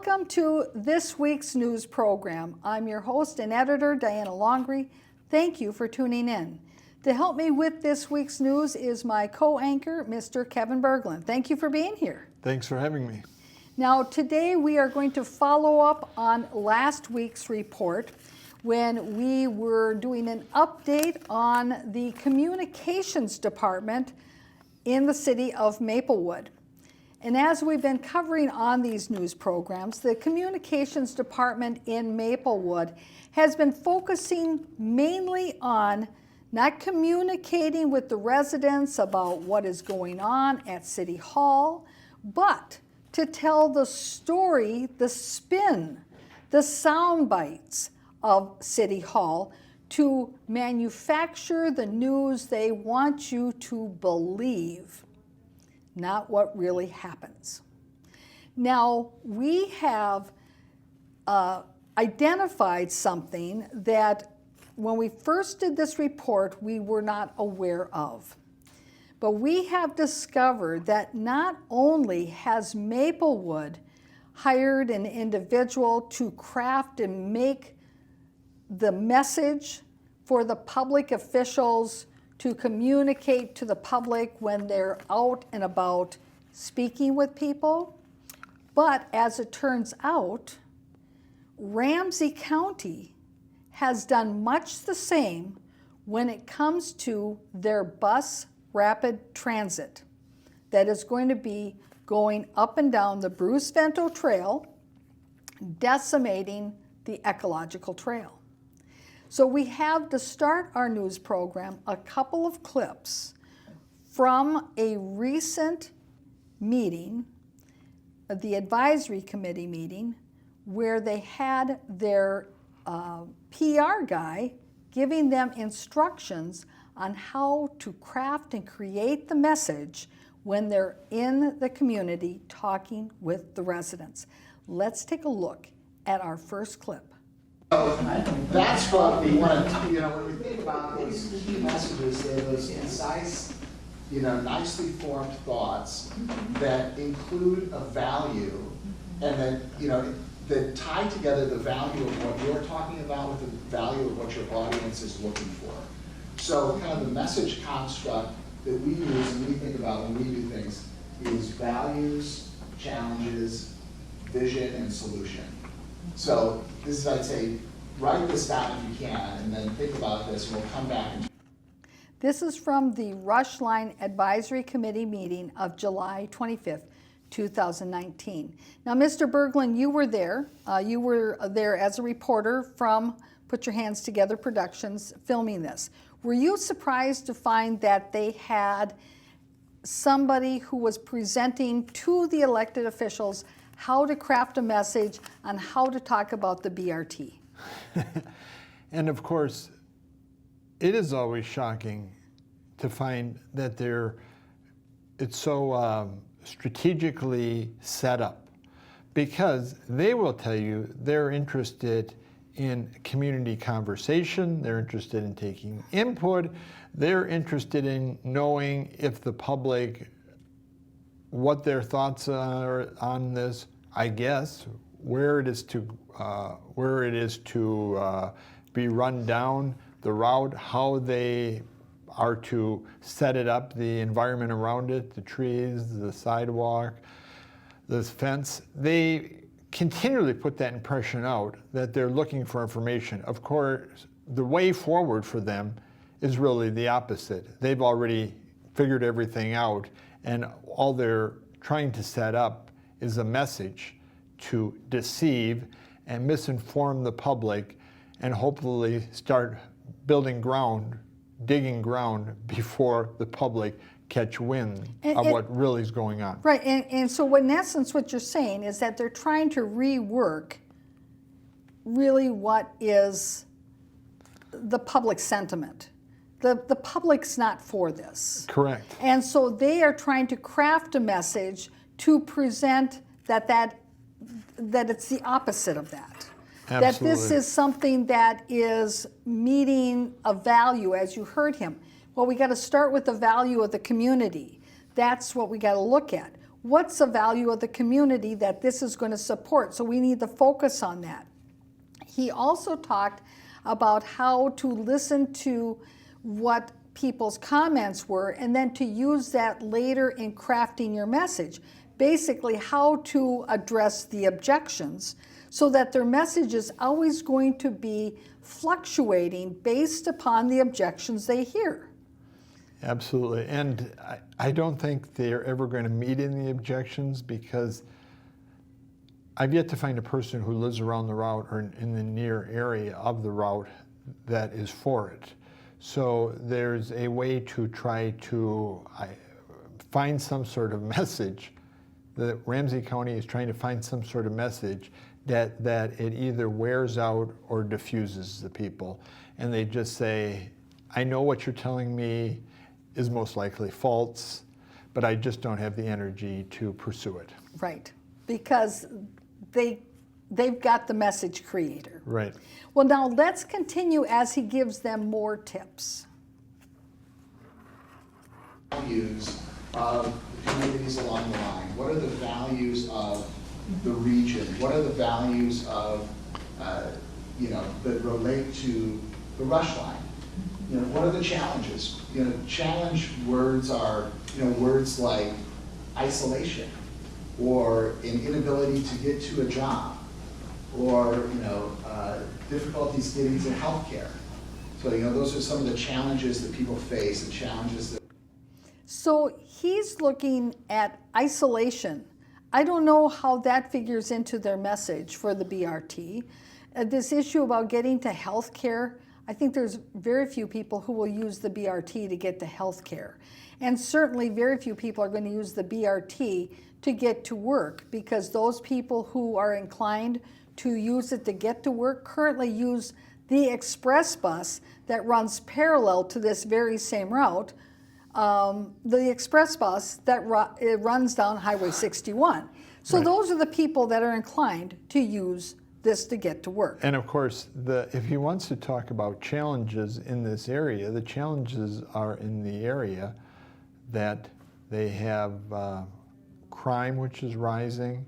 Welcome to this week's news program. I'm your host and editor, Diana Longrey. Thank you for tuning in. To help me with this week's news is my co-anchor, Mr. Kevin Berglund. Thank you for being here. Thanks for having me. Now, today we are going to follow up on last week's report when we were doing an update on the communications department in the city of Maplewood. And as we've been covering on these news programs, the communications department in Maplewood has been focusing mainly on not communicating with the residents about what is going on at City Hall, but to tell the story, the spin, the sound bites of City Hall to manufacture the news they want you to believe, not what really happens. Now, we have identified something that when we first did this report, we were not aware of. But we have discovered that not only has Maplewood hired an individual to craft and make the message for the public officials to communicate to the public when they're out and about speaking with people. But as it turns out, Ramsey County has done much the same when it comes to their bus rapid transit that is going to be going up and down the Bruce Vento Trail, decimating the ecological trail. So we have, to start our news program, a couple of clips from a recent meeting, the advisory committee meeting, where they had their PR guy giving them instructions on how to craft and create the message when they're in the community talking with the residents. Let's take a look at our first clip. That's what we want to, when we think about those key messages, they're those concise, nicely formed thoughts that include a value and then, that tie together the value of what you're talking about with the value of what your audience is looking for. So kind of the message construct that we use and we think about when we do things is values, challenges, vision, and solution. So this is, I'd say, write this down if you can, and then think about this, and we'll come back. This is from the Rush Line Advisory Committee meeting of July 25th, 2019. Now, Mr. Berglund, you were there. You were there as a reporter from Put Your Hands Together Productions filming this. Were you surprised to find that they had somebody who was presenting to the elected officials how to craft a message on how to talk about the BRT? And of course, it is always shocking to find that it's so strategically set up, because they will tell you they're interested in community conversation, they're interested in taking input, they're interested in knowing if the public, what their thoughts are on this, I guess, where it is to be run down, the route, how they are to set it up, the environment around it, the trees, the sidewalk, the fence. They continually put that impression out that they're looking for information. Of course, the way forward for them is really the opposite. They've already figured everything out, and all they're trying to set up is a message to deceive and misinform the public, and hopefully start digging ground before the public catch wind of what really is going on. Right, and so in essence what you're saying is that they're trying to rework really what is the public sentiment. The public's not for this. Correct. And so they are trying to craft a message to present that it's the opposite of that. Absolutely. That this is something that is meeting a value, as you heard him. Well, we got to start with the value of the community. That's what we got to look at. what's the value of the community that this is going to support? So we need to focus on that. He also talked about how to listen to what people's comments were and then to use that later in crafting your message. Basically, how to address the objections so that their message is always going to be fluctuating based upon the objections they hear. Absolutely. And I don't think they're ever going to meet in the objections, because I've yet to find a person who lives around the route or in the near area of the route that is for it. So there's a way to try to find some sort of message. The Ramsey County is trying to find some sort of message that it either wears out or diffuses the people. And they just say, I know what you're telling me is most likely false, but I just don't have the energy to pursue it. Right, because they've got the message creator. Right. Well, now let's continue as he gives them more tips. Values of the communities along the line. What are the values of the region? What are the values of, that relate to the rush line? What are the challenges? Challenge words are, words like isolation, or an inability to get to a job, or, difficulties getting to healthcare. So, those are some of the challenges that people face, the challenges that. So he's looking at isolation. I don't know how that figures into their message for the BRT. This issue about getting to health care, I think there's very few people who will use the BRT to get to health care. And certainly very few people are going to use the BRT to get to work, because those people who are inclined to use it to get to work currently use the express bus that runs parallel to this very same route, the express bus that runs down Highway 61. So Right. Those are the people that are inclined to use this to get to work. And of course, if he wants to talk about challenges in this area, the challenges are in the area that they have crime, which is rising,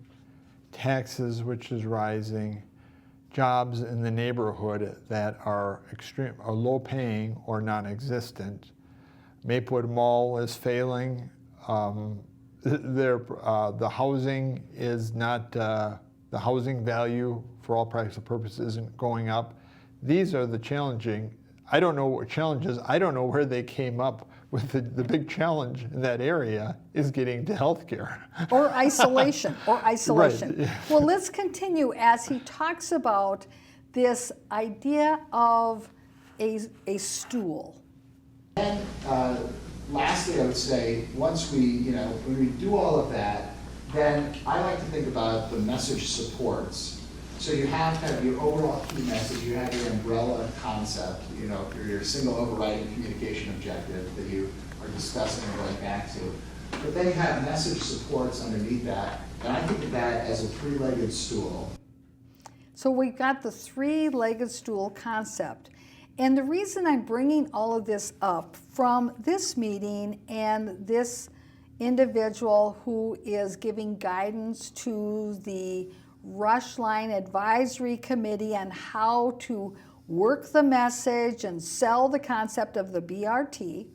taxes, which is rising, jobs in the neighborhood that are low paying or non-existent. Maplewood Mall is failing. The housing is not, the housing value for all practical purposes isn't going up. These are the challenging. I don't know what challenges, I don't know where they came up with the big challenge in that area is getting to healthcare. Or isolation, Right. Well, let's continue as he talks about this idea of a stool. And lastly, I would say, once when we do all of that, then I like to think about the message supports. So you have kind of your overall key message, you have your umbrella concept, your single overriding communication objective that you are discussing and going back to. But then you have message supports underneath that, and I think of that as a three-legged stool. So we've got the three-legged stool concept. And the reason I'm bringing all of this up from this meeting and this individual who is giving guidance to the Rush Line Advisory Committee on how to work the message and sell the concept of the BRT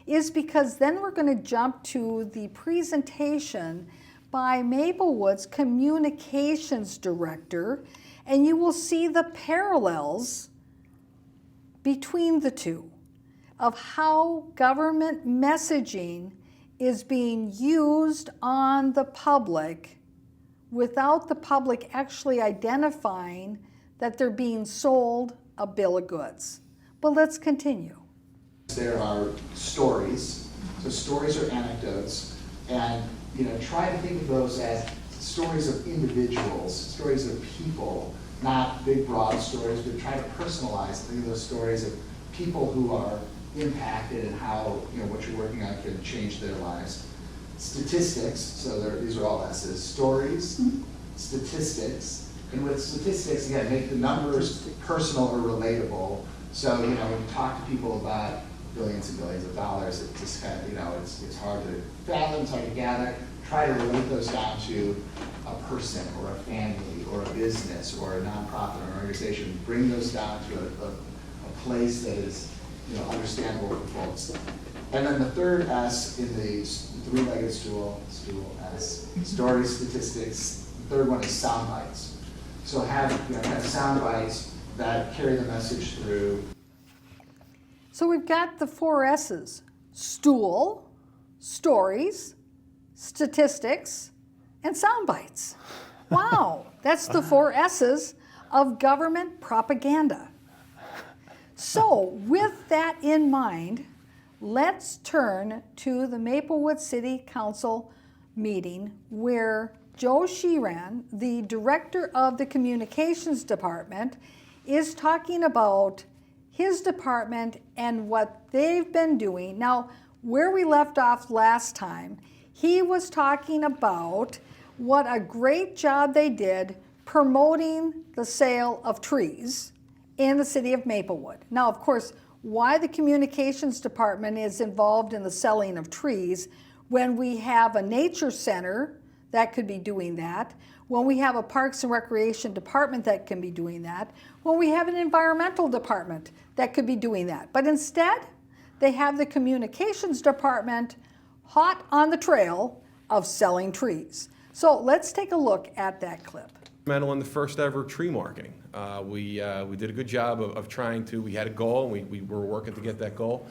is because then we're going to jump to the presentation by Maplewood's communications director, and you will see the parallels between the two of how government messaging is being used on the public without the public actually identifying that they're being sold a bill of goods. But let's continue. There are stories, so stories are anecdotes, and try to think of those as stories of individuals, stories of people, not big broad stories, but try to personalize, think of those stories of people who are impacted and how what you're working on can change their lives. Statistics, so these are all S's, stories, statistics, and with statistics, again, make the numbers personal or relatable. So, when you talk to people about billions and billions of dollars. It just kind of, it's hard to fathom, it's hard to gather. Try to relate those down to a person or a family or a business or a nonprofit or an organization. Bring those down to a place that is understandable for folks. And then the third S in the three-legged stool S, stories, statistics. The third one is sound bites. So have sound bites that carry the message through. So we've got the 4 S's: stool, stories, statistics, and sound bites. Wow, that's the 4 S's of government propaganda. So with that in mind, let's turn to the Maplewood City Council meeting where Joe Sheeran, the director of the communications department, is talking about his department and what they've been doing. Now, where we left off last time, he was talking about what a great job they did promoting the sale of trees in the city of Maplewood. Now, of course, why the communications department is involved in the selling of trees when we have a nature center that could be doing that, when we have a parks and recreation department that can be doing that, when we have an environmental department that could be doing that. But instead, they have the communications department hot on the trail of selling trees. So let's take a look at that clip. Instrumental in the first ever tree marketing. We did a good job of trying to, we had a goal, and we were working to get that goal.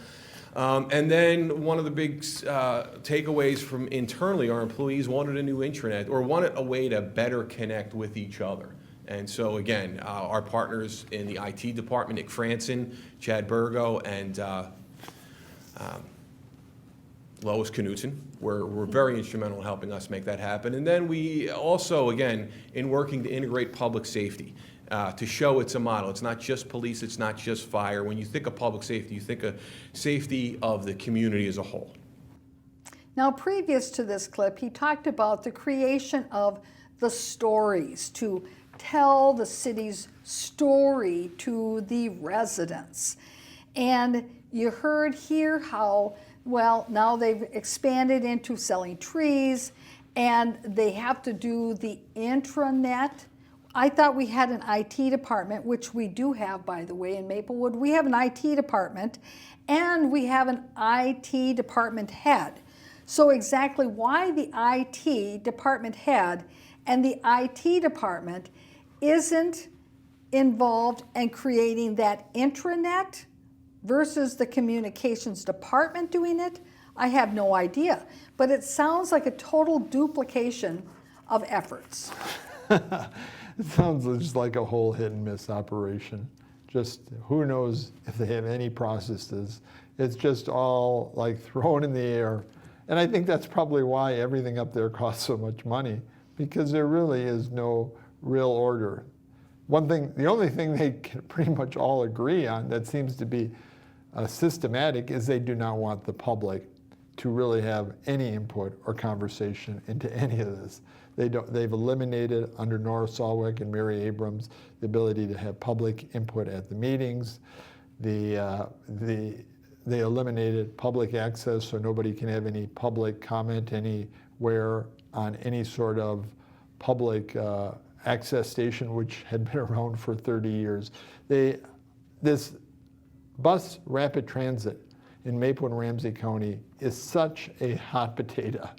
And then one of the big takeaways from internally, our employees wanted a new intranet, or wanted a way to better connect with each other. And so again, our partners in the IT department, Nick Franson, Chad Burgo, and Lois Knudsen were very instrumental in helping us make that happen. And then we also, again, in working to integrate public safety, to show it's a model. It's not just police, it's not just fire. When you think of public safety, you think of safety of the community as a whole. Now, previous to this clip, he talked about the creation of the stories to tell the city's story to the residents. And you heard here how, well, now they've expanded into selling trees and they have to do the intranet. I thought we had an IT department, which we do have, by the way, in Maplewood. We have an IT department and we have an IT department head. So exactly why the IT department head and the IT department isn't involved in creating that intranet versus the communications department doing it, I have no idea. But it sounds like a total duplication of efforts. It sounds just like a whole hit and miss operation. Just who knows if they have any processes. It's just all like thrown in the air. And I think that's probably why everything up there costs so much money, because there really is no real order. The only thing they can pretty much all agree on that seems to be systematic is they do not want the public to really have any input or conversation into any of this. They've eliminated, under Nora Salwick and Mary Abrams, the ability to have public input at the meetings. They eliminated public access, so nobody can have any public comment anywhere on any sort of public access station, which had been around for 30 years. This bus rapid transit in Maplewood and Ramsey County is such a hot potato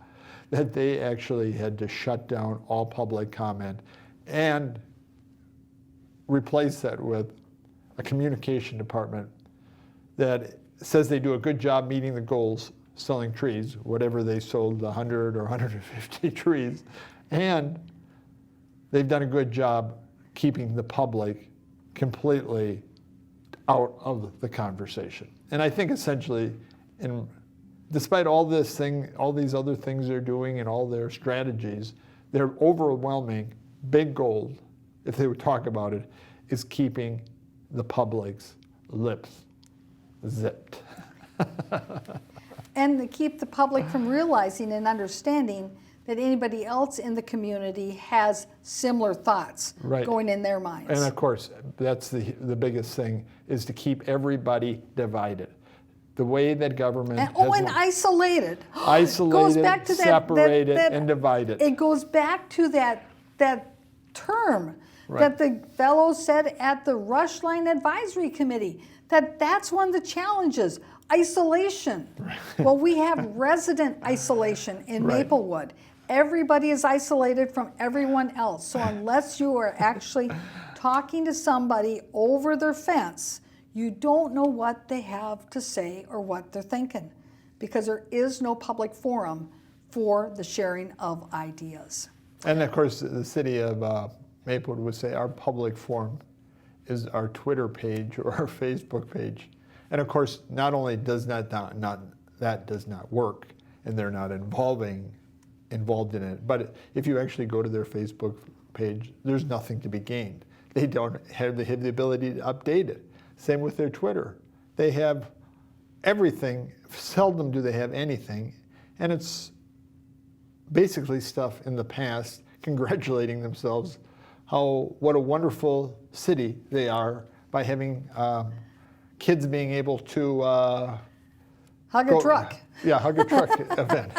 that they actually had to shut down all public comment and replace that with a communication department that says they do a good job meeting the goals, selling trees, whatever they sold, 100 or 150 trees, and they've done a good job keeping the public completely out of the conversation. And I think essentially, despite all these other things they're doing and all their strategies, their overwhelming big goal, if they would talk about it, is keeping the public's lips zipped. And to keep the public from realizing and understanding that anybody else in the community has similar thoughts going in their minds. And of course, that's the biggest thing, is to keep everybody divided. The way that government And, has and isolated. isolated, Goes back to that, separated, that- and divided. It goes back to that term Right. that the fellow said at the Rush Line Advisory Committee, that's one of the challenges, isolation. Well, we have resident isolation in Right. Maplewood. Everybody is isolated from everyone else. So unless you are actually talking to somebody over their fence, you don't know what they have to say or what they're thinking, because there is no public forum for the sharing of ideas. And of course, the city of Maplewood would say our public forum is our Twitter page or our Facebook page. And of course, not only does that does not work, and they're not involved in it, but if you actually go to their Facebook page, there's nothing to be gained. They don't have the ability to update it. Same with their Twitter. They have everything. Seldom do they have anything, and it's basically stuff in the past congratulating themselves what a wonderful city they are by having kids being able to Hug a truck. Yeah, hug a truck event,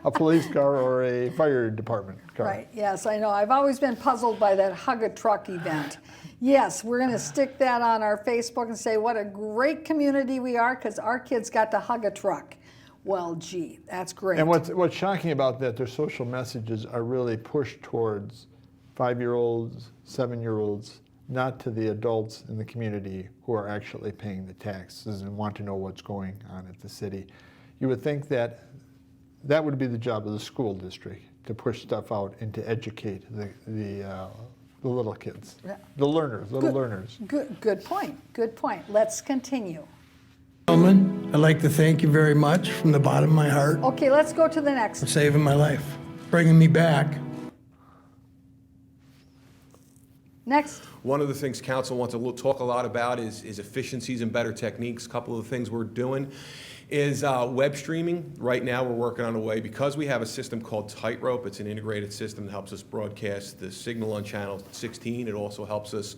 a police car or a fire department car. Right, yes, I know. I've always been puzzled by that hug a truck event. Yes, we're going to stick that on our Facebook and say what a great community we are because our kids got to hug a truck. Well, gee, that's great. And what's shocking about that, their social messages are really pushed towards 5-year-olds, 7-year-olds, not to the adults in the community who are actually paying the taxes and want to know what's going on at the city. You would think that would be the job of the school district, to push stuff out and to educate the little kids, Yeah. the learners, learners. Good point, good point. Let's continue. Gentlemen, I'd like to thank you very much from the bottom of my heart Okay, let's go to the for next. saving my life, bringing me back. Next. One of the things council wants to talk a lot about is efficiencies and better techniques. A couple of the things we're doing is web streaming. Right now, we're working on a way, because we have a system called Tightrope. It's an integrated system that helps us broadcast the signal on channel 16. It also helps us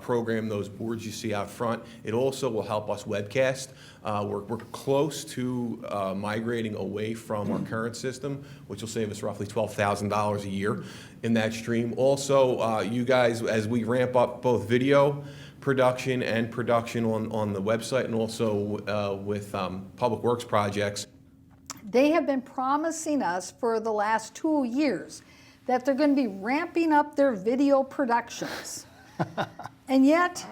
program those boards you see out front. It also will help us webcast. We're close to migrating away from our current system, which will save us roughly $12,000 a year in that stream. Also, you guys, as we ramp up both video production and production on the website, and also with public works projects. They have been promising us for the last 2 years that they're going to be ramping up their video productions. And yet,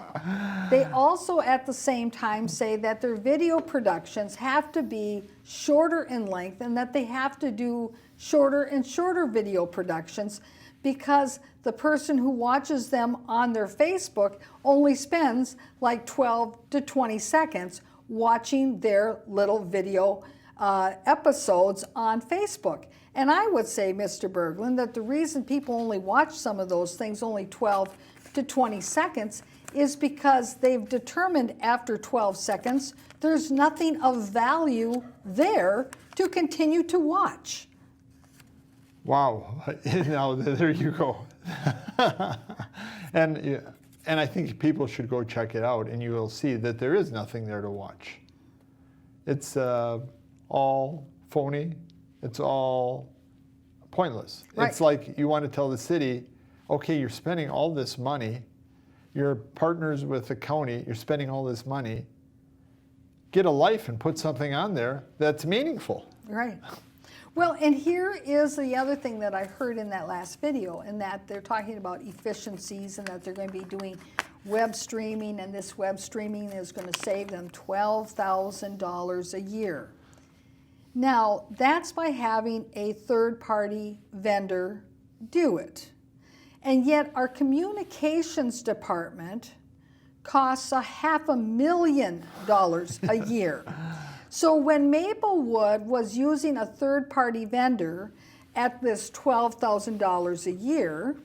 they also at the same time say that their video productions have to be shorter in length and that they have to do shorter and shorter video productions, because the person who watches them on their Facebook only spends like 12 to 20 seconds watching their little video episodes on Facebook. And I would say, Mr. Berglund, that the reason people only watch some of those things only 12 to 20 seconds is because they've determined after 12 seconds there's nothing of value there to continue to watch. Wow, now there you go. And I think people should go check it out, and you will see that there is nothing there to watch. It's all phony. It's all pointless. Right. It's like you want to tell the city, okay, you're spending all this money, you're partners with the county, you're spending all this money, get a life and put something on there that's meaningful. Right. Well, and here is the other thing that I heard in that last video, and that they're talking about efficiencies and that they're going to be doing web streaming, and this web streaming is going to save them $12,000 a year. Now, that's by having a third-party vendor do it. And yet our communications department costs $500,000 a year. So when Maplewood was using a third-party vendor at this $12,000 a year,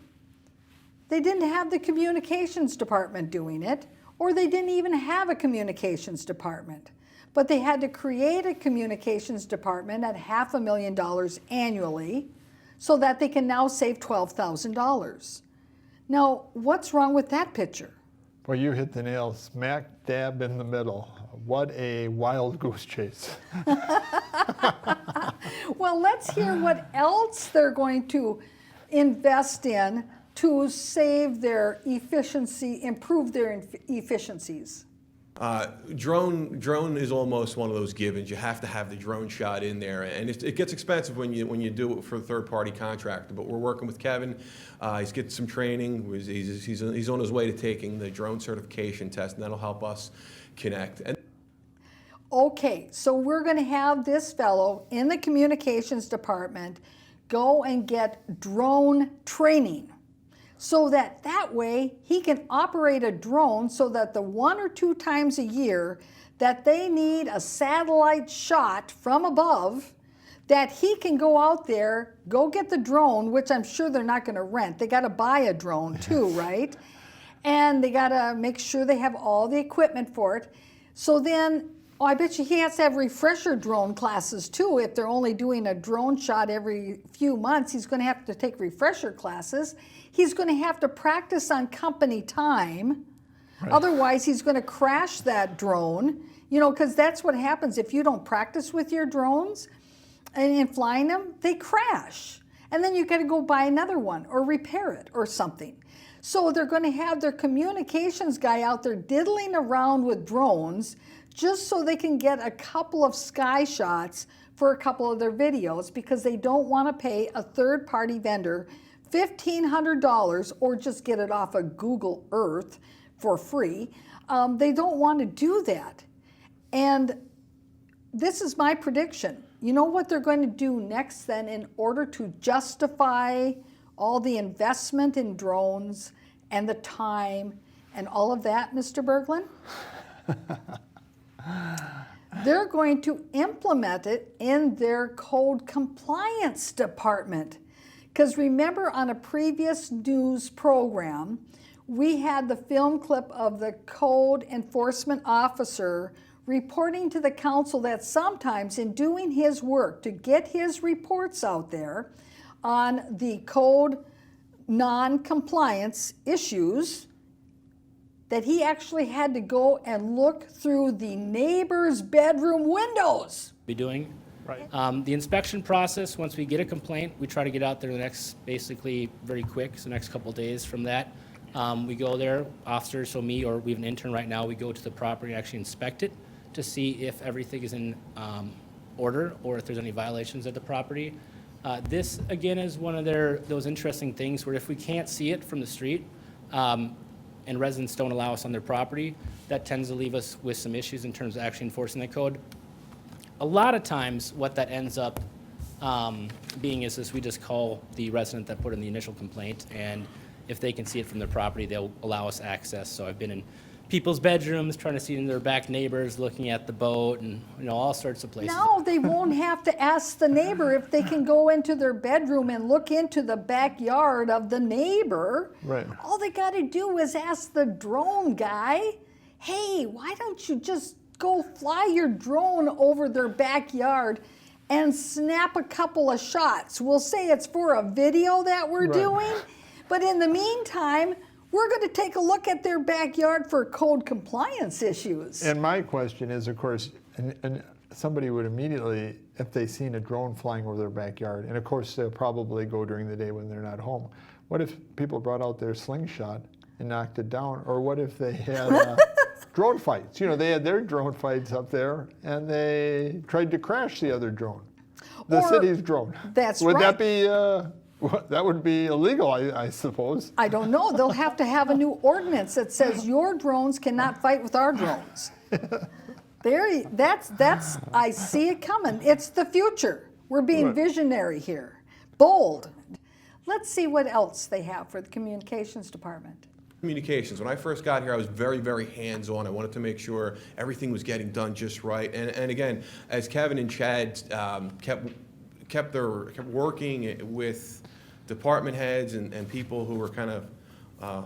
they didn't have the communications department doing it, or they didn't even have a communications department. But they had to create a communications department at $500,000 annually so that they can now save $12,000. Now, what's wrong with that picture? Well, you hit the nail smack dab in the middle. what a wild goose chase. Well, let's hear what else they're going to invest in to save their efficiency, improve their efficiencies. Drone is almost one of those givens. You have to have the drone shot in there, and it gets expensive when you do it for a third-party contractor. But we're working with Kevin. He's getting some training. He's on his way to taking the drone certification test, and that'll help us connect. Okay, so we're going to have this fellow in the communications department go and get drone training, so that way he can operate a drone, so that the 1 or 2 times a year that they need a satellite shot from above, that he can go out there, go get the drone, which I'm sure they're not going to rent. They got to buy a drone too, right? And they got to make sure they have all the equipment for it. So then, I bet you he has to have refresher drone classes too. If they're only doing a drone shot every few months, he's going to have to take refresher classes. He's going to have to practice on company time. Right. Otherwise, he's going to crash that drone, because that's what happens if you don't practice with your drones and in flying them, they crash. And then you got to go buy another one or repair it or something. So they're going to have their communications guy out there diddling around with drones just so they can get a couple of sky shots for a couple of their videos, because they don't want to pay a third-party vendor $1,500 or just get it off of Google Earth for free. They don't want to do that. And this is my prediction. You know what they're going to do next then, in order to justify all the investment in drones and the time and all of that, Mr. Berglund? They're going to implement it in their code compliance department. Because remember, on a previous news program, we had the film clip of the code enforcement officer reporting to the council that sometimes in doing his work to get his reports out there on the code non-compliance issues, that he actually had to go and look through the neighbor's bedroom windows. Be doing. Right. The inspection process, once we get a complaint, we try to get out there the next, basically very quick, so the next couple of days from that. We go there, officers, so me or we have an intern right now, we go to the property and actually inspect it to see if everything is in order or if there's any violations of the property. This, again, is one of those interesting things where if we can't see it from the street and residents don't allow us on their property, that tends to leave us with some issues in terms of actually enforcing the code. A lot of times what that ends up being is we just call the resident that put in the initial complaint, and if they can see it from their property, they'll allow us access. So I've been in people's bedrooms trying to see in their back neighbors, looking at the boat, and all sorts of places. No, they won't have to ask the neighbor if they can go into their bedroom and look into the backyard of the neighbor. Right. All they got to do is ask the drone guy, hey, why don't you just go fly your drone over their backyard and snap a couple of shots. We'll say it's for a video that we're doing, but in the meantime, we're going to take a look at their backyard for code compliance issues. And my question is, of course, and somebody would immediately, if they seen a drone flying over their backyard, and of course they'll probably go during the day when they're not home. What if people brought out their slingshot and knocked it down? Or what if they had drone fights? They had their drone fights up there and they tried to crash the other drone, the city's drone. That's would right. That be, that would be illegal, I suppose. I don't know. They'll have to have a new ordinance that says your drones cannot fight with our drones. That's I see it coming. It's the future. We're being visionary here. Bold. Let's see what else they have for the communications department. Communications. When I first got here, I was very, very hands-on. I wanted to make sure everything was getting done just right. And again, as Kevin and Chad kept working with department heads and people who were kind of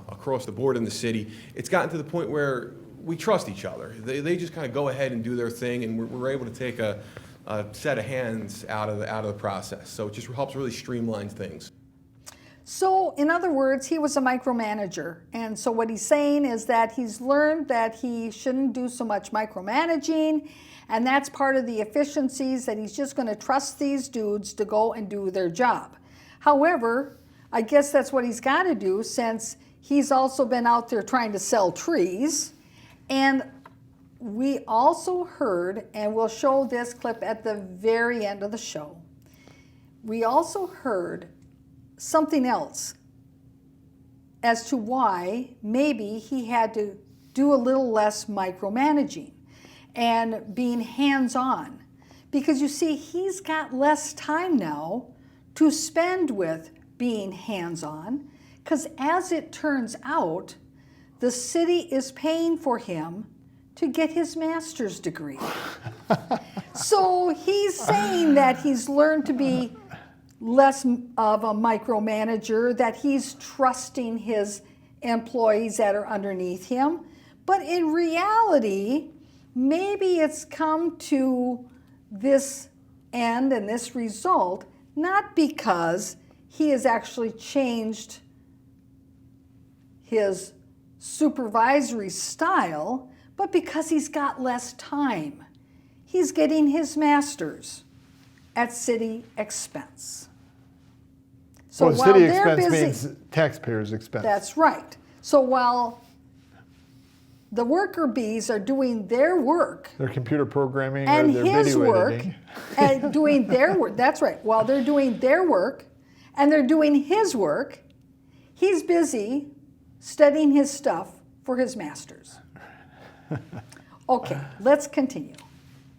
across the board in the city, it's gotten to the point where we trust each other. They just kind of go ahead and do their thing, and we're able to take a set of hands out of the process. So it just helps really streamline things. So, in other words, he was a micromanager. And so, what he's saying is that he's learned that he shouldn't do so much micromanaging, and that's part of the efficiencies, that he's just going to trust these dudes to go and do their job. However, I guess that's what he's got to do, since he's also been out there trying to sell trees. And we also heard, and we'll show this clip at the very end of the show, we also heard something else as to why maybe he had to do a little less micromanaging and being hands-on. Because you see, he's got less time now to spend with being hands-on, because as it turns out, the city is paying for him to get his master's degree. So he's saying that he's learned to be less of a micromanager, that he's trusting his employees that are underneath him. But in reality, maybe it's come to this end and this result not because he has actually changed his supervisory style, but because he's got less time. He's getting his master's at city expense. So Well, while city they're expense busy, means taxpayers' expense. that's right. So while the worker bees are doing their work, Their computer programming and or their his video work, editing. and doing their work, that's right, while they're doing their work and they're doing his work, he's busy studying his stuff for his master's. Okay, let's continue.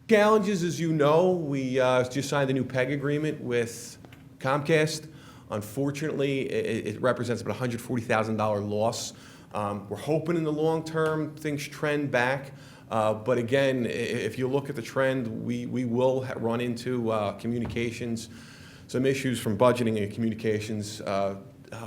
Challenges, as you know, we just signed a new PEG agreement with Comcast. Unfortunately, it represents about a $140,000 loss. We're hoping in the long term things trend back. But again, if you look at the trend, we will run into communications, some issues from budgeting and communications.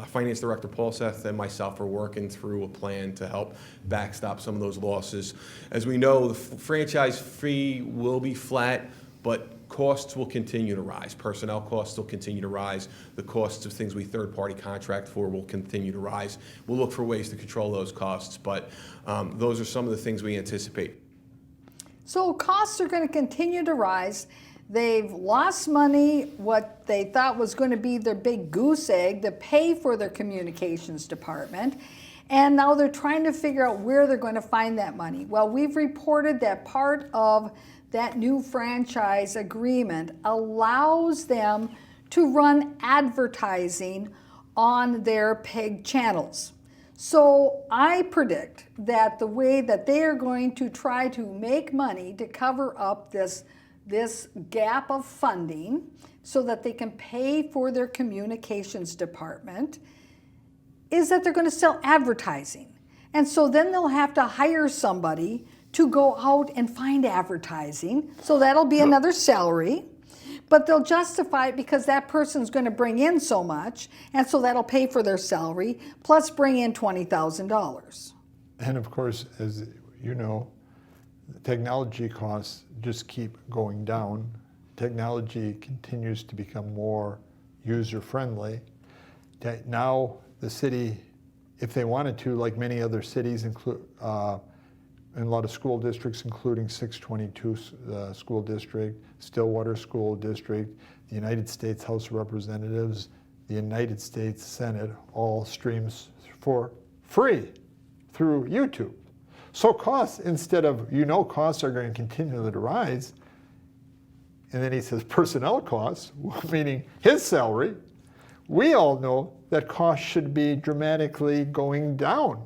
Finance Director Paul Seth and myself are working through a plan to help backstop some of those losses. As we know, the franchise fee will be flat, but costs will continue to rise. Personnel costs will continue to rise. The costs of things we third-party contract for will continue to rise. We'll look for ways to control those costs, but those are some of the things we anticipate. So costs are going to continue to rise. They've lost money, what they thought was going to be their big goose egg to pay for their communications department. And now they're trying to figure out where they're going to find that money. Well, we've reported that part of that new franchise agreement allows them to run advertising on their PEG channels. So I predict that the way that they are going to try to make money to cover up this gap of funding so that they can pay for their communications department is that they're going to sell advertising. And so then they'll have to hire somebody to go out and find advertising. So that'll be another salary. But they'll justify it because that person's going to bring in so much, and so that'll pay for their salary, plus bring in $20,000. And of course, as you know, technology costs just keep going down. Technology continues to become more user-friendly. Now the city, if they wanted to, like many other cities, in a lot of school districts, including 622 School District, Stillwater School District, the United States House of Representatives, the United States Senate, all streams for free through YouTube. So costs, instead of, costs are going to continue to rise, and then he says personnel costs, meaning his salary, we all know that costs should be dramatically going down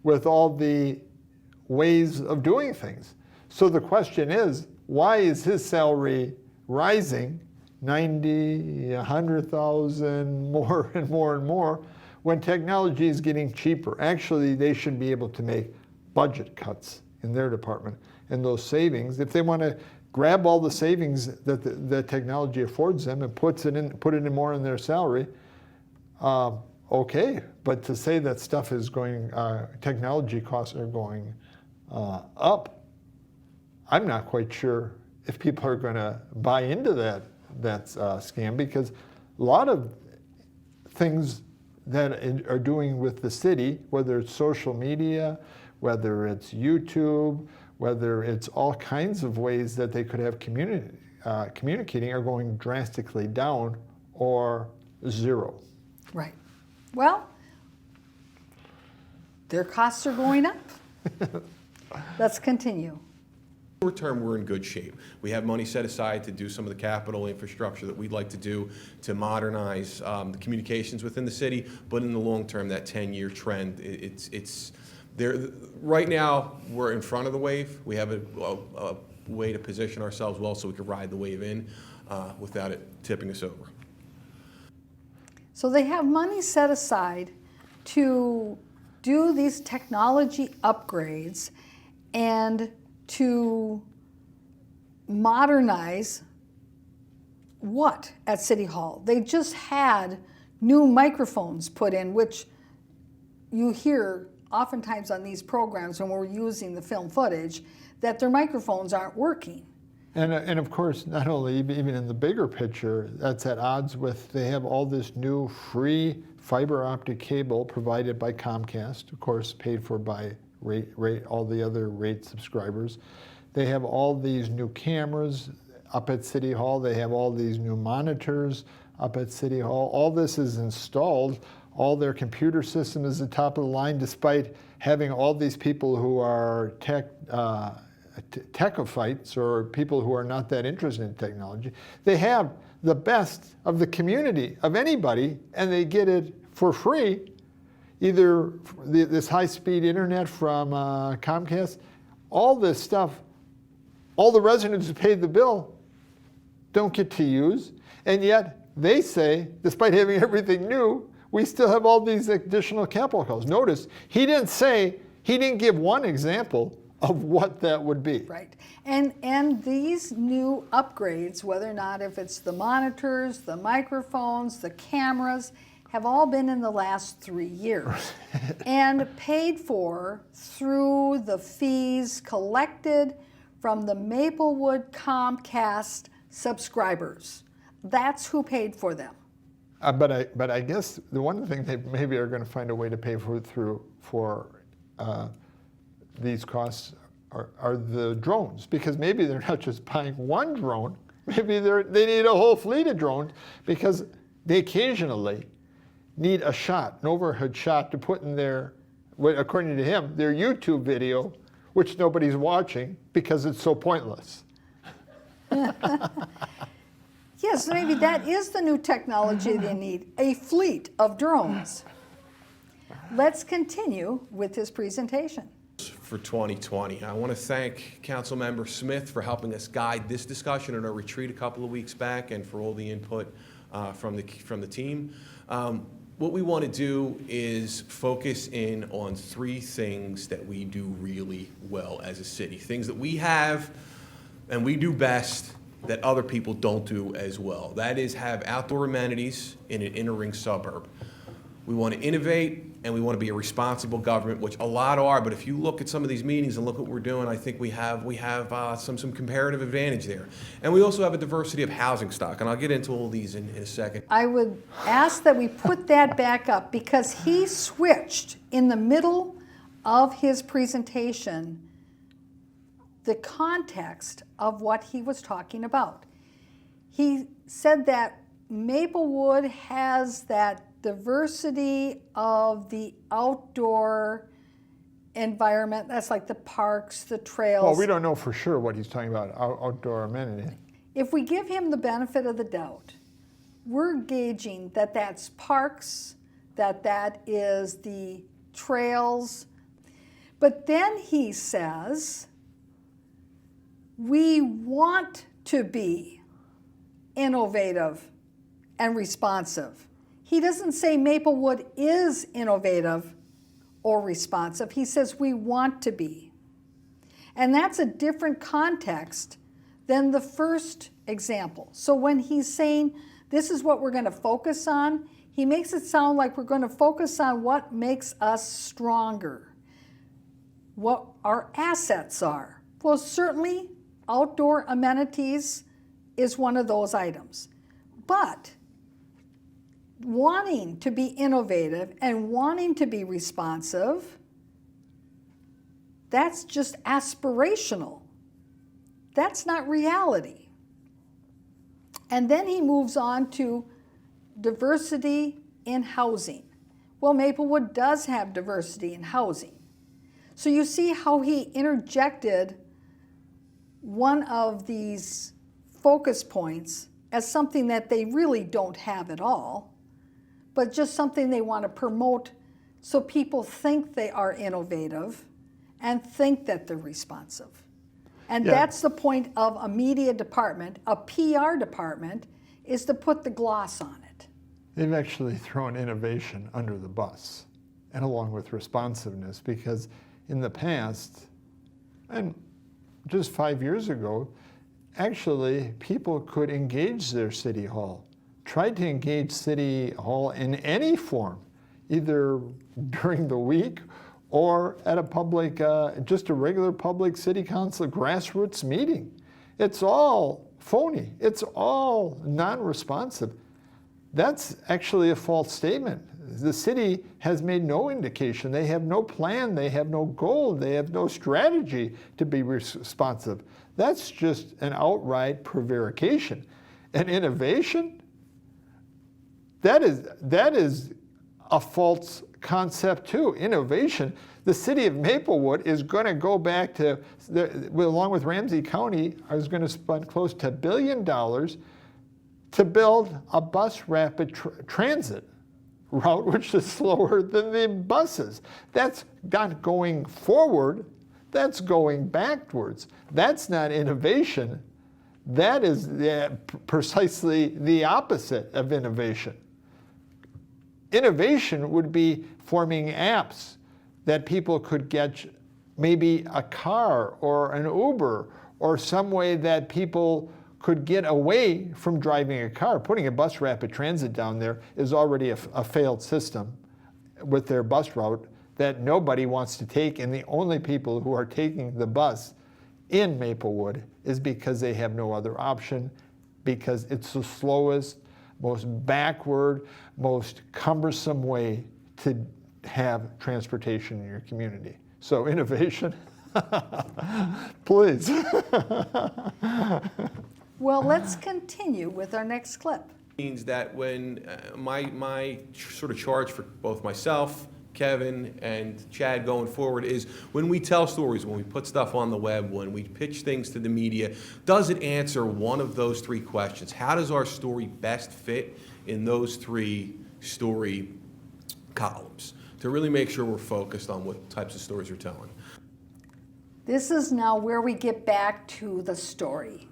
with all the ways of doing things. So the question is, why is his salary rising 90, 100,000, more and more and more, when technology is getting cheaper? Actually, they should be able to make budget cuts in their department. And those savings, if they want to grab all the savings that the technology affords them and put it in more in their salary, okay. But to say that stuff is going, technology costs are going up, I'm not quite sure if people are going to buy into that scam, because a lot of things are doing with the city, whether it's social media, whether it's YouTube, whether it's all kinds of ways that they could have communicating, are going drastically down or zero. Right. Well, their costs are going up. Let's continue. Short term, we're in good shape. We have money set aside to do some of the capital infrastructure that we'd like to do to modernize the communications within the city. But in the long term, that 10-year trend, it's there. Right now, we're in front of the wave. We have a way to position ourselves well so we can ride the wave in without it tipping us over. So they have money set aside to do these technology upgrades and to modernize what at City Hall? They just had new microphones put in, which you hear oftentimes on these programs when we're using the film footage, that their microphones aren't working. And of course, not only, even in the bigger picture, that's at odds with, they have all this new free fiber optic cable provided by Comcast, of course paid for by all the other rate subscribers. They have all these new cameras up at City Hall. They have all these new monitors up at City Hall. All this is installed. All their computer system is the top of the line, despite having all these people who are techophytes, or people who are not that interested in technology. They have the best of the community of anybody, and they get it for free. Either this high-speed internet from Comcast, all this stuff, all the residents who paid the bill don't get to use, and yet they say, despite having everything new, we still have all these additional capital costs. Notice, he didn't give one example of what that would be. Right. And these new upgrades, whether or not if it's the monitors, the microphones, the cameras, have all been in the last 3 years and paid for through the fees collected from the Maplewood Comcast subscribers. That's who paid for them. But I guess the one thing they maybe are going to find a way to pay for these costs are the drones, because maybe they're not just buying one drone, maybe they need a whole fleet of drones, because they occasionally need a shot, an overhead shot, to put in their, according to him, their YouTube video, which nobody's watching because it's so pointless. Yes, maybe that is the new technology they need, a fleet of drones. Let's continue with his presentation. For 2020. I want to thank Councilmember Smith for helping us guide this discussion at our retreat a couple of weeks back, and for all the input from the team. What we want to do is focus in on 3 things that we do really well as a city, things that we have and we do best that other people don't do as well. That is, have outdoor amenities in an inner ring suburb. We want to innovate, and we want to be a responsible government, which a lot are. But if you look at some of these meetings and look what we're doing, I think we have some comparative advantage there. And we also have a diversity of housing stock, and I'll get into all these in a second. I would ask that we put that back up, because he switched in the middle of his presentation the context of what he was talking about. He said that Maplewood has that diversity of the outdoor environment. That's like the parks, the trails. Well, we don't know for sure what he's talking about, outdoor amenity. If we give him the benefit of the doubt, we're gauging that that's parks, that is the trails. But then he says, we want to be innovative and responsive. He doesn't say Maplewood is innovative or responsive. He says we want to be. And that's a different context than the first example. So when he's saying this is what we're going to focus on, he makes it sound like we're going to focus on what makes us stronger, what our assets are. Well, certainly outdoor amenities is one of those items. But wanting to be innovative and wanting to be responsive, that's just aspirational. That's not reality. And then he moves on to diversity in housing. Well, Maplewood does have diversity in housing. So you see how he interjected one of these focus points as something that they really don't have at all, but just something they want to promote so people think they are innovative and think that they're responsive. And Yeah. that's the point of a media department, a PR department, is to put the gloss on it. They've actually thrown innovation under the bus, and along with responsiveness, because in the past, and just 5 years ago, actually people could engage their city hall, tried to engage city hall in any form, either during the week or at a public, just a regular public city council grassroots meeting. It's all phony. It's all non-responsive. That's actually a false statement. The city has made no indication. They have no plan. They have no goal. They have no strategy to be responsive. That's just an outright prevarication. And innovation, that is a false concept too. Innovation, the city of Maplewood is going to go back to, along with Ramsey County, is going to spend close to $1 billion to build a bus rapid transit route, which is slower than the buses. That's not going forward, that's going backwards. That's not innovation. That is precisely the opposite of innovation. Innovation would be forming apps that people could get, maybe a car or an Uber, or some way that people could get away from driving a car. Putting a bus rapid transit down there is already a failed system with their bus route that nobody wants to take, and the only people who are taking the bus in Maplewood is because they have no other option, because it's the slowest, most backward, most cumbersome way to have transportation in your community. So innovation, please. Well, let's continue with our next clip. Means that when my sort of charge for both myself, Kevin, and Chad going forward is when we tell stories, when we put stuff on the web, when we pitch things to the media, does it answer one of those three questions? How does our story best fit in those three story columns to really make sure we're focused on what types of stories we're telling? This is now where we get back to the story.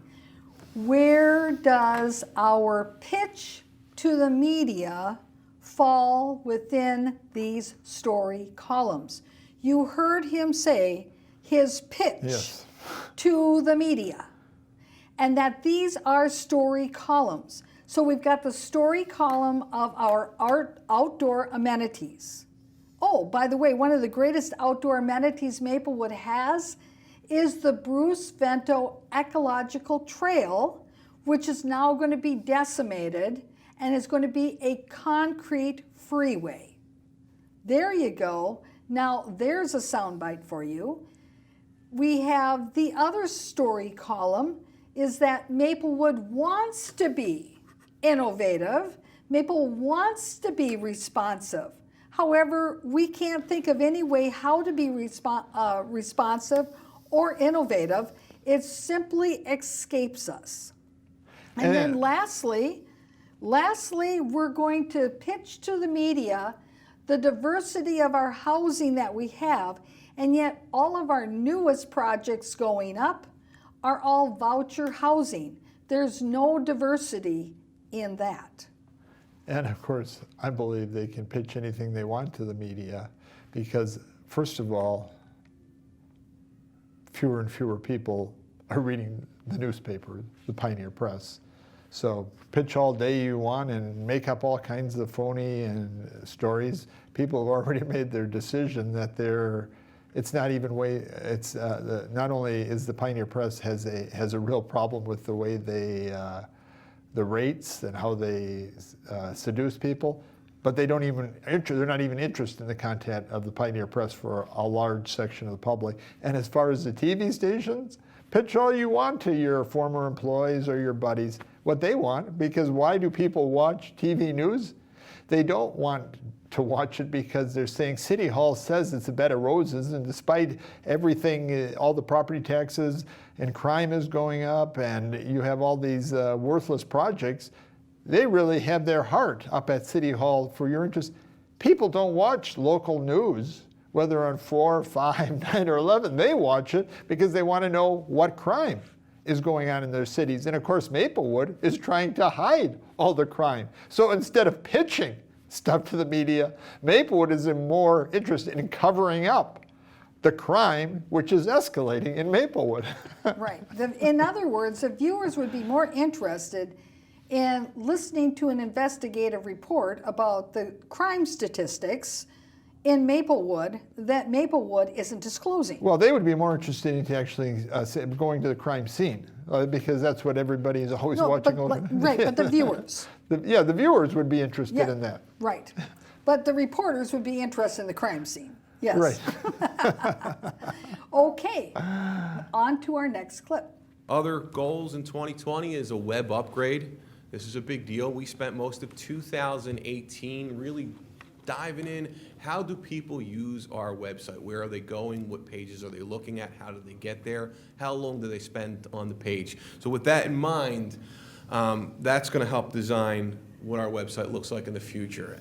Where does our pitch to the media fall within these story columns? You heard him say his pitch Yes. to the media, and that these are story columns. So we've got the story column of our outdoor amenities. Oh, by the way, one of the greatest outdoor amenities Maplewood has is the Bruce Vento Ecological Trail, which is now going to be decimated and is going to be a concrete freeway. There you go. Now there's a soundbite for you. We have the other story column is that Maplewood wants to be innovative. Maplewood wants to be responsive. However, we can't think of any way how to be responsive or innovative. It simply escapes us. And then lastly, we're going to pitch to the media the diversity of our housing that we have, and yet all of our newest projects going up are all voucher housing. There's no diversity in that. And of course, I believe they can pitch anything they want to the media because, first of all, fewer and fewer people are reading the newspaper, the Pioneer Press. So pitch all day you want and make up all kinds of phony and stories. People have already made their decision that it's not even it's not only is the Pioneer Press has a real problem with the way they the rates and how they seduce people, but they're not even interested in the content of the Pioneer Press for a large section of the public. And as far as the TV stations, pitch all you want to your former employees or your buddies what they want, because why do people watch TV news? They don't want to watch it because they're saying City Hall says it's a bed of roses, and despite everything, all the property taxes and crime is going up, and you have all these worthless projects, they really have their heart up at City Hall for your interest. People don't watch local news, whether on 4, 5, 9, or 11. They watch it because they want to know what crime is going on in their cities. And of course, Maplewood is trying to hide all the crime. So instead of pitching stuff to the media, Maplewood is more interested in covering up the crime, which is escalating in Maplewood. Right. In other words, the viewers would be more interested in listening to an investigative report about the crime statistics in Maplewood that Maplewood isn't disclosing. Well, they would be more interested in actually going to the crime scene, because that's what everybody is always watching over. Right, but the viewers. The viewers would be interested in that. Right. But the reporters would be interested in the crime scene. Yes. Right. Okay, on to our next clip. Other goals in 2020 is a web upgrade. This is a big deal. We spent most of 2018 really diving in. How do people use our website? Where are they going? What pages are they looking at? How do they get there? How long do they spend on the page? So with that in mind, that's going to help design what our website looks like in the future.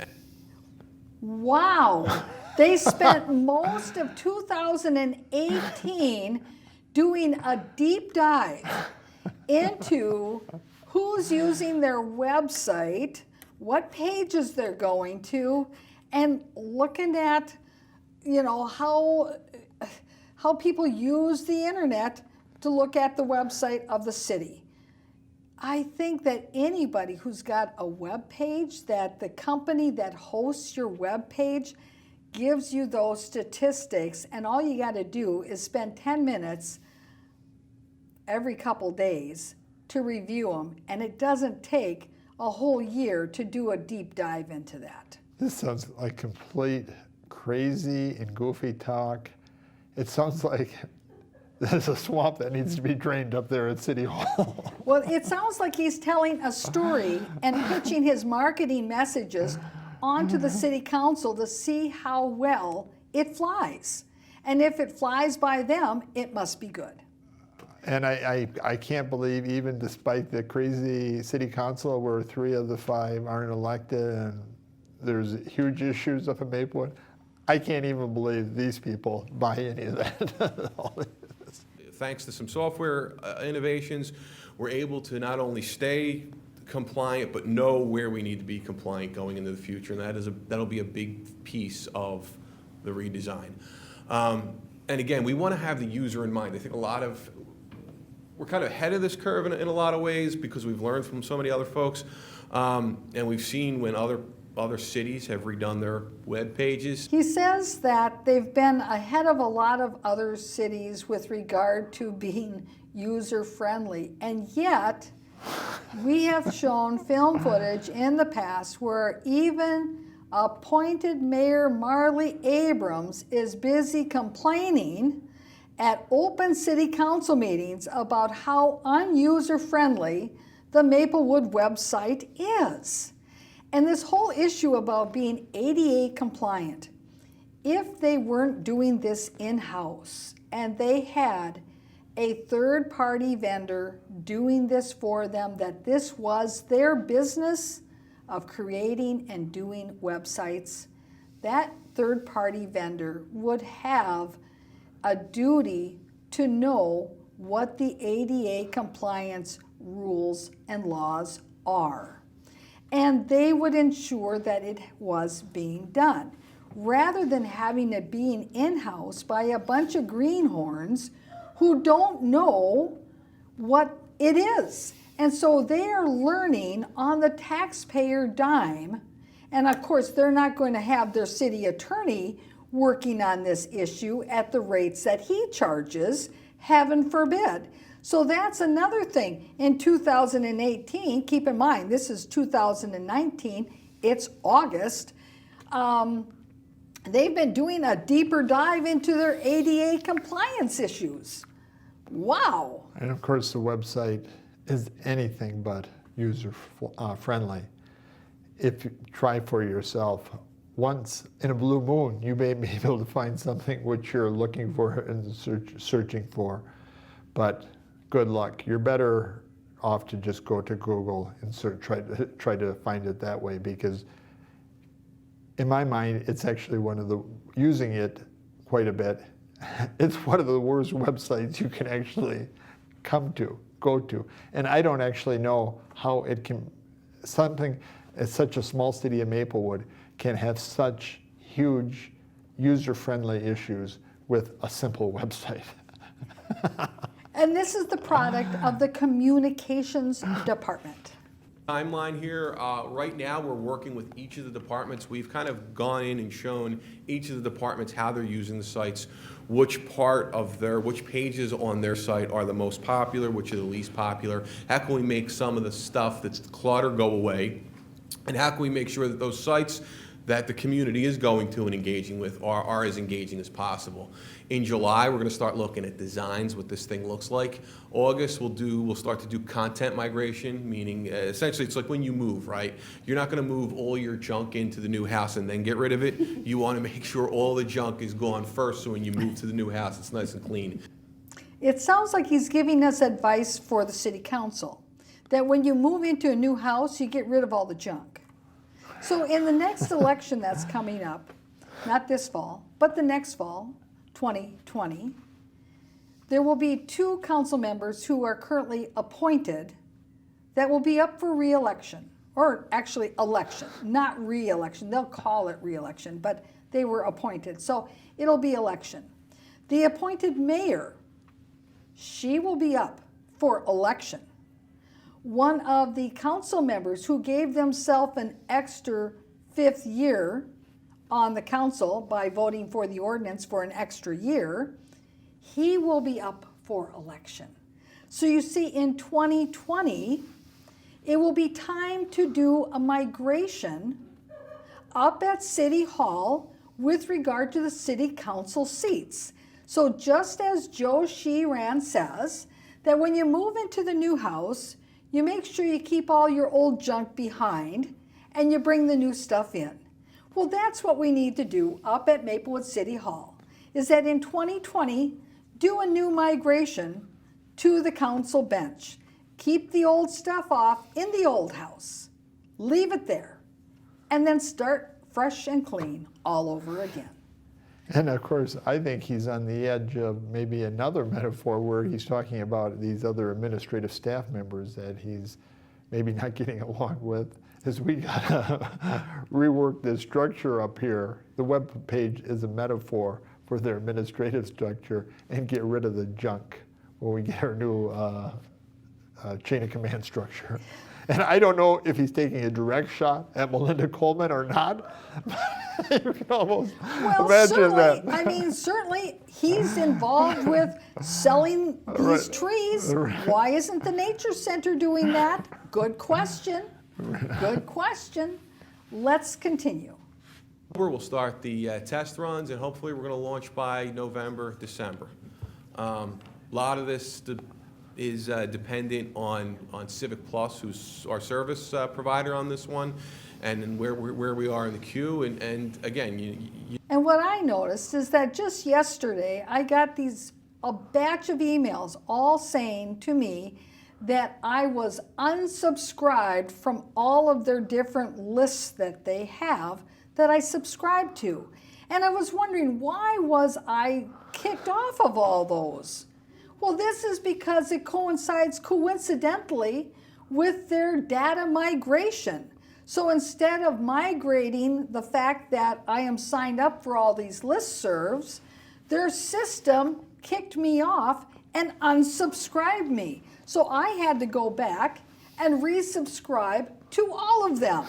Wow. They spent most of 2018 doing a deep dive into who's using their website, what pages they're going to, and looking at, how people use the internet to look at the website of the city. I think that anybody who's got a web page, that the company that hosts your web page gives you those statistics, and all you got to do is spend 10 minutes every couple days to review them, and it doesn't take a whole year to do a deep dive into that. This sounds like complete crazy and goofy talk. It sounds like there's a swamp that needs to be drained up there at City Hall. Well, it sounds like he's telling a story and pitching his marketing messages onto the city council to see how well it flies. And if it flies by them, it must be good. And I can't believe, even despite the crazy city council where 3 of the 5 aren't elected and there's huge issues up in Maplewood, I can't even believe these people buy any of that. Thanks to some software innovations, we're able to not only stay compliant, but know where we need to be compliant going into the future, and that'll be a big piece of the redesign. And again, we want to have the user in mind. I think we're kind of ahead of this curve in a lot of ways because we've learned from so many other folks, and we've seen when other cities have redone their web pages. He says that they've been ahead of a lot of other cities with regard to being user-friendly, and yet we have shown film footage in the past where even appointed Mayor Marley Abrams is busy complaining at open city council meetings about how unuser-friendly the Maplewood website is. And this whole issue about being ADA compliant, if they weren't doing this in-house and they had a third-party vendor doing this for them, that this was their business of creating and doing websites, that third-party vendor would have a duty to know what the ADA compliance rules and laws are. And they would ensure that it was being done, rather than having it being in-house by a bunch of greenhorns who don't know what it is. And so they are learning on the taxpayer dime. And of course, they're not going to have their city attorney working on this issue at the rates that he charges, heaven forbid. So that's another thing. In 2018, keep in mind, this is 2019, it's August. They've been doing a deeper dive into their ADA compliance issues. Wow. And of course, the website is anything but user friendly. If you try for yourself, once in a blue moon, you may be able to find something which you're looking for and searching for. But good luck. You're better off to just go to Google and try to find it that way, because in my mind, it's actually using it quite a bit, it's one of the worst websites you can actually go to. And I don't actually know how something as such a small city of Maplewood can have such huge user-friendly issues with a simple website. And this is the product of the communications department. Timeline here, right now we're working with each of the departments. We've kind of gone in and shown each of the departments how they're using the sites, which pages on their site are the most popular, which are the least popular. How can we make some of the stuff that's clutter go away? And how can we make sure that those sites that the community is going to and engaging with are as engaging as possible? In July, we're going to start looking at designs, what this thing looks like. August, we'll start to do content migration, meaning essentially it's like when you move, right? You're not going to move all your junk into the new house and then get rid of it. You want to make sure all the junk is gone first, so when you move to the new house, it's nice and clean. It sounds like he's giving us advice for the city council, that when you move into a new house, you get rid of all the junk. So in the next election that's coming up, not this fall, but the next fall, 2020, there will be 2 council members who are currently appointed that will be up for re-election, or actually election, not re-election. They'll call it re-election, but they were appointed. So it'll be election. The appointed mayor, she will be up for election. One of the council members who gave themselves an extra 5th year on the council by voting for the ordinance for an extra year, he will be up for election. So you see, in 2020, it will be time to do a migration up at City Hall with regard to the city council seats. So just as Joe Sheeran says, that when you move into the new house, you make sure you keep all your old junk behind and you bring the new stuff in. Well, that's what we need to do up at Maplewood City Hall, is that in 2020, do a new migration to the council bench. Keep the old stuff off in the old house. Leave it there. And then start fresh and clean all over again. And of course, I think he's on the edge of maybe another metaphor where he's talking about these other administrative staff members that he's maybe not getting along with, is we gotta rework this structure up here. The web page is a metaphor for their administrative structure, and get rid of the junk when we get our new chain of command structure. And I don't know if he's taking a direct shot at Melinda Coleman or not. You can almost imagine that. I mean, certainly he's involved with selling these trees. Why isn't the Nature Center doing that? Good question. Good question. Let's continue. We'll start the test runs, and hopefully we're going to launch by November, December. A lot of this is dependent on Civic Plus, who's our service provider on this one, and then where we are in the queue. And again, And what I noticed is that just yesterday I got a batch of emails all saying to me that I was unsubscribed from all of their different lists that they have that I subscribe to. And I was wondering, why was I kicked off of all those? Well, this is because it coincides coincidentally with their data migration. So instead of migrating the fact that I am signed up for all these listservs, their system kicked me off and unsubscribed me. So I had to go back and resubscribe to all of them.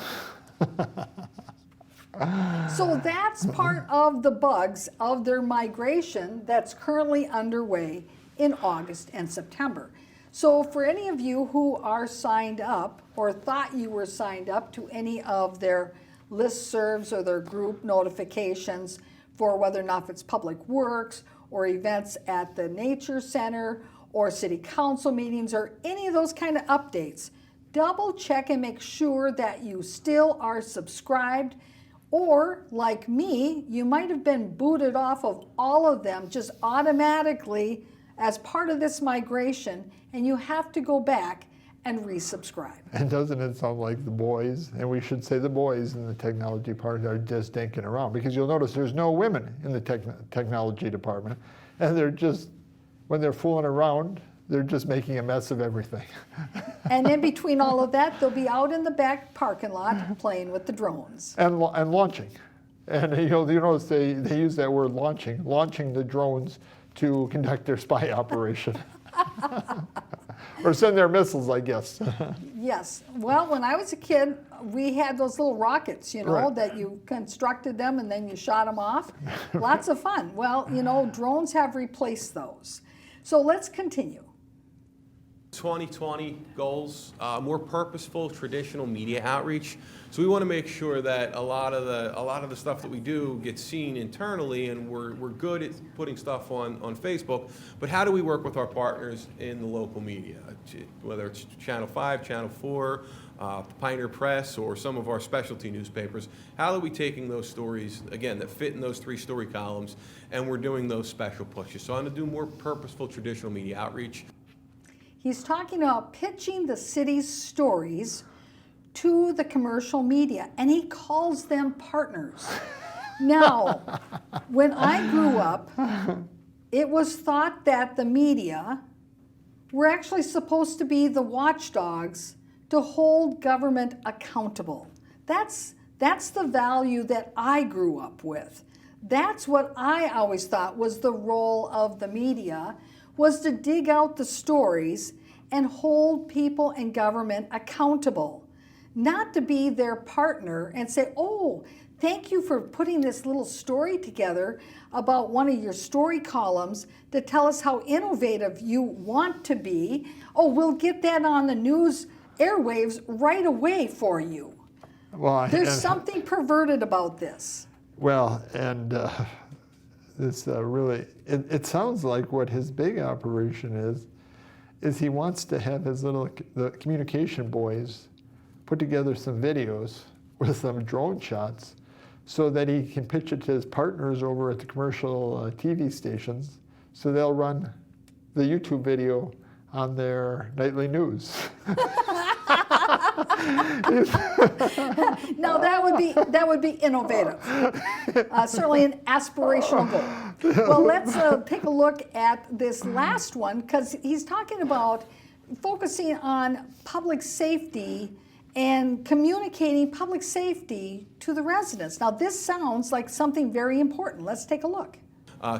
So that's part of the bugs of their migration that's currently underway in August and September. So for any of you who are signed up or thought you were signed up to any of their listservs or their group notifications for whether or not if it's public works or events at the nature center or city council meetings or any of those kind of updates, double check and make sure that you still are subscribed. Or, like me, you might have been booted off of all of them just automatically as part of this migration, and you have to go back and resubscribe. And doesn't it sound like the boys, and we should say the boys in the technology part are just dinking around, because you'll notice there's no women in the technology department, and they're just, when they're fooling around, they're just making a mess of everything. And in between all of that, they'll be out in the back parking lot playing with the drones. And launching. And you notice they use that word launching the drones to conduct their spy operation. Or send their missiles, I guess. Yes. Well, when I was a kid, we had those little rockets, Right. that you constructed them and then you shot them off. Lots of fun. Well, drones have replaced those. So let's continue. 2020 goals, more purposeful traditional media outreach. So we want to make sure that a lot of the stuff that we do gets seen internally, and we're good at putting stuff on Facebook. But how do we work with our partners in the local media, whether it's Channel 5, Channel 4, Pioneer Press, or some of our specialty newspapers? How are we taking those stories, again, that fit in those 3 story columns, and we're doing those special pushes? So I'm going to do more purposeful traditional media outreach. He's talking about pitching the city's stories to the commercial media, and he calls them partners. Now, when I grew up, it was thought that the media were actually supposed to be the watchdogs to hold government accountable. That's the value that I grew up with. That's what I always thought was the role of the media, was to dig out the stories and hold people in government accountable, not to be their partner and say, oh, thank you for putting this little story together about one of your story columns to tell us how innovative you want to be. Oh, we'll get that on the news airwaves right away for you. Well, There's something perverted about this. Well, and this really, it sounds like what his big operation is he wants to have his the communication boys put together some videos with some drone shots so that he can pitch it to his partners over at the commercial TV stations, so they'll run the YouTube video on their nightly news. Now that would be innovative. Certainly an aspirational goal. Well, let's take a look at this last one, because he's talking about focusing on public safety and communicating public safety to the residents. Now, this sounds like something very important. Let's take a look.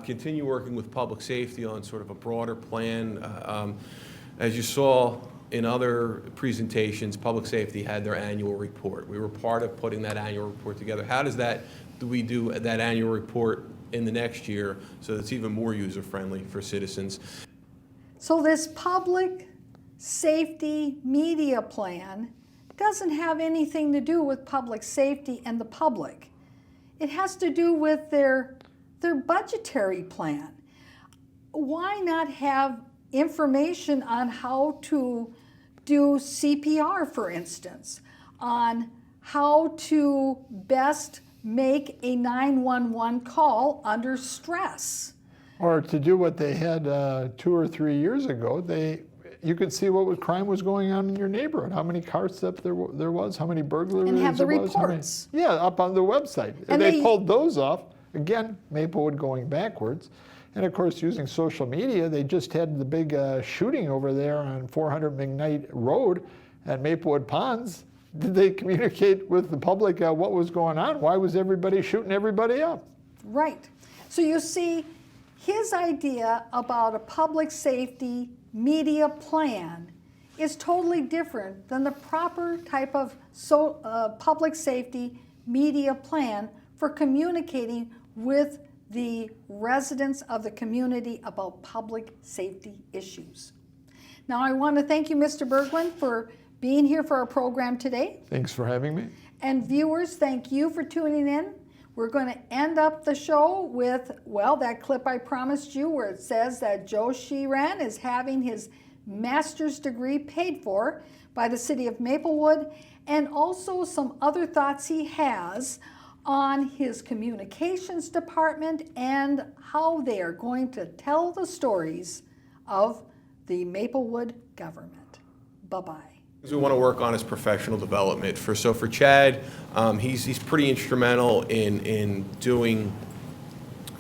Continue working with public safety on sort of a broader plan. As you saw in other presentations, public safety had their annual report. We were part of putting that annual report together. How do we do that annual report in the next year so that it's even more user-friendly for citizens? So this public safety media plan doesn't have anything to do with public safety and the public. It has to do with their budgetary plan. Why not have information on how to do CPR, for instance, on how to best make a 911 call under stress? Or to do what they had 2 or 3 years ago, you could see what crime was going on in your neighborhood, how many car thefts there was, how many burglaries And have the there was. reports. Yeah, up on the website. And they pulled those off. Again, Maplewood going backwards. And of course, using social media, they just had the big shooting over there on 400 McKnight Road at Maplewood Ponds. Did they communicate with the public what was going on? Why was everybody shooting everybody up? Right. So you see, his idea about a public safety media plan is totally different than the proper type of public safety media plan for communicating with the residents of the community about public safety issues. Now, I want to thank you, Mr. Berglund, for being here for our program today. Thanks for having me. And viewers, thank you for tuning in. We're going to end up the show with, well, that clip I promised you where it says that Joe Sheeran is having his master's degree paid for by the city of Maplewood, and also some other thoughts he has on his communications department and how they are going to tell the stories of the Maplewood government. Bye-bye. We want to work on his professional development. For Chad, he's pretty instrumental in doing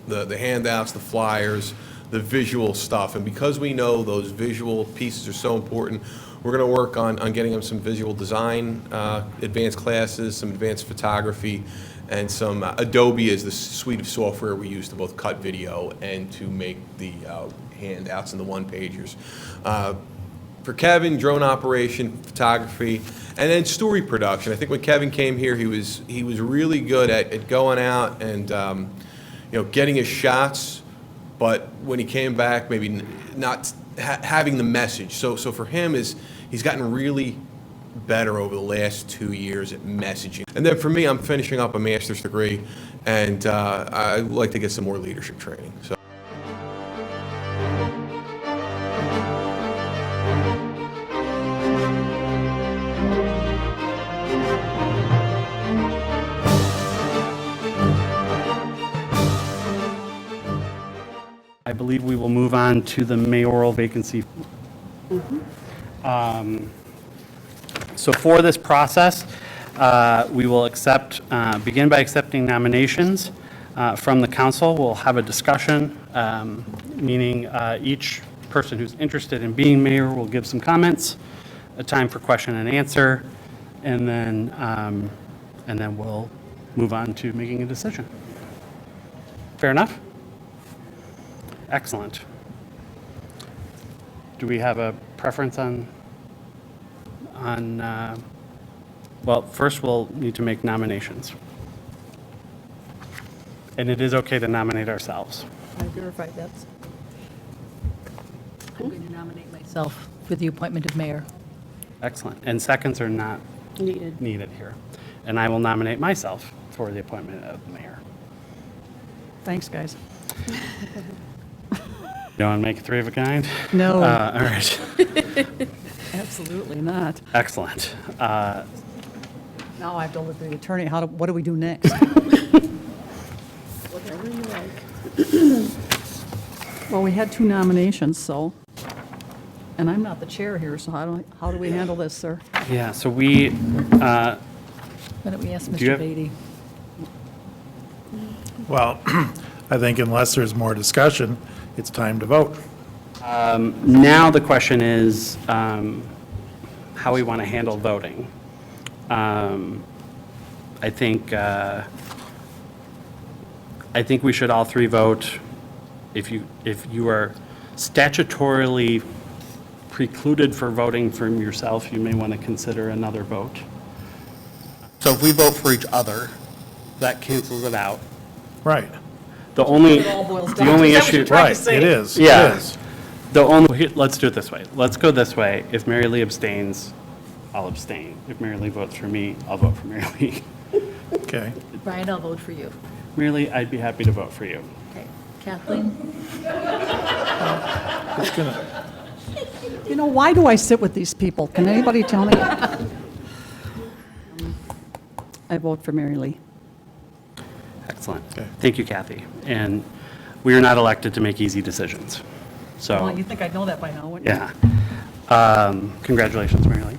the handouts, the flyers, the visual stuff. And because we know those visual pieces are so important, we're going to work on getting him some visual design, advanced classes, some advanced photography, and some Adobe is the suite of software we use to both cut video and to make the handouts and the one-pagers. For Kevin, drone operation, photography, and then story production. I think when Kevin came here, he was really good at going out and getting his shots, but when he came back, maybe not having the message. So for him, he's gotten really better over the last 2 years at messaging. And then for me, I'm finishing up a master's degree, and I'd like to get some more leadership training. So. I believe we will move on to the mayoral vacancy. So for this process, we will begin by accepting nominations from the council. We'll have a discussion, meaning each person who's interested in being mayor will give some comments, a time for question and answer, and then we'll move on to making a decision. Fair enough? Excellent. Do we have a preference on, well, first we'll need to make nominations. And it is okay to nominate ourselves. I verified that. I'm going to nominate myself for the appointment of mayor. Excellent. And seconds are not needed here. And I will nominate myself for the appointment of mayor. Thanks, guys. You want to make it three of a kind? No. All right. Absolutely not. Excellent. Now I have to look at the attorney. What do we do next? Whatever you like. Well, we had 2 nominations, so, and I'm not the chair here, so how do we handle this, sir? Yeah, so we, Why don't we ask Do you Mr. have- Beatty? Well, I think unless there's more discussion, it's time to vote. now the question is how we want to handle voting. I think we should all 3 vote. If you are statutorily precluded for voting for yourself, you may want to consider another vote. So if we vote for each other, that cancels it out. Right, The only, It all boils the down to- only is that what issue. you're trying to right, say? it is. Yeah. It is. The only, let's do it this way. Let's go this way. If Mary Lee abstains, I'll abstain. If Mary Lee votes for me, I'll vote for Mary Lee. Okay. Brian, I'll vote for you. Mary Lee, I'd be happy to vote for you. Okay. Kathleen? It's gonna, You know, why do I sit with these people? Can anybody tell me? I vote for Mary Lee. Excellent. Okay. Thank you, Kathy. And we are not elected to make easy decisions. Well, So, you think I'd know that by now, wouldn't you? yeah. Congratulations, Mary Lee.